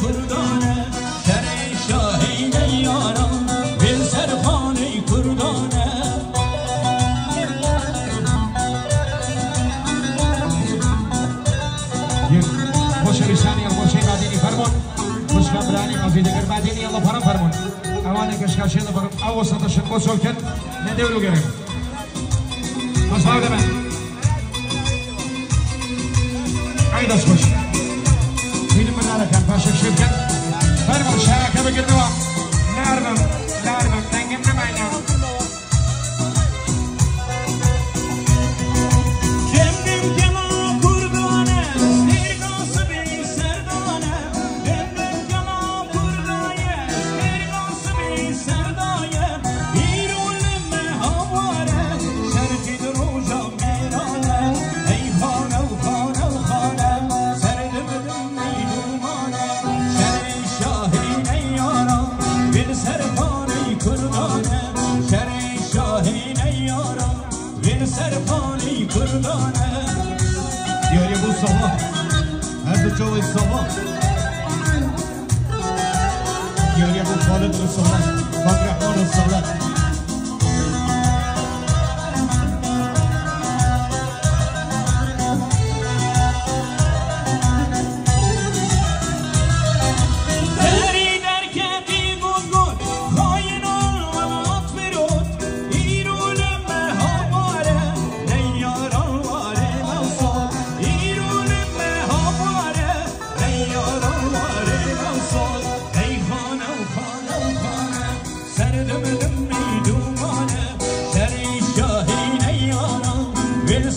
کردانه شر شاهین یاران بل سرخانه کردانه خوش بشانی خوش بعدینی فرمان خوش کامرانی مفیدگر بعدینی الله فرام فرمان اوانی کشکاشی الله فرام او سطحشن بسول کن ندیولو گرم مصاحب من عيد أصبح مين من هذا كان فاشل شركة فرمان شراكة بقدوا نارم تنجمنا معنا دیاری بود صبح هر دو جوی صبح دیاری بود خالد رسالت فقرحان رسالت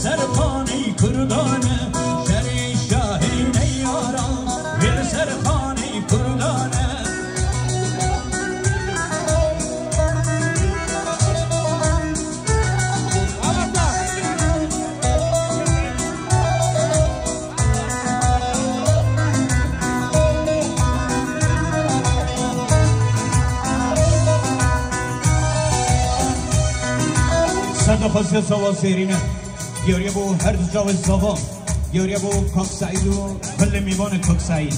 سرخانه کردانه شر شاهین یاران ول سرخانه کردانه صد خاصی سوا سیرینه دیاری بو هر دو جاو زوا دیاری بو کاک سعید و کل میوان کاک سعید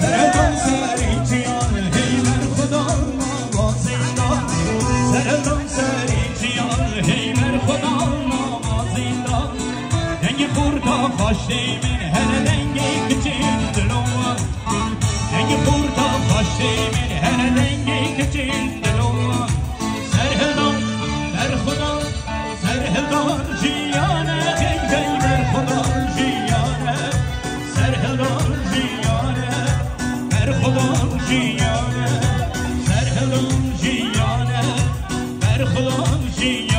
سردان سری جیان هیمر خدا نوازیدان سردان سری جیان هیمر خدا نوازیدان دنگ خوردا خواشتی من هر دنگی کچین دلوان دنگ خوردا خواشتی من هر دنگی کچین دلوان سرهدان بر خدا سرهدان جیانه غیبی بر خدا جیانه سرهدان جیانه بر خدا جیانه سرهدان جیانه بر خدا جیانه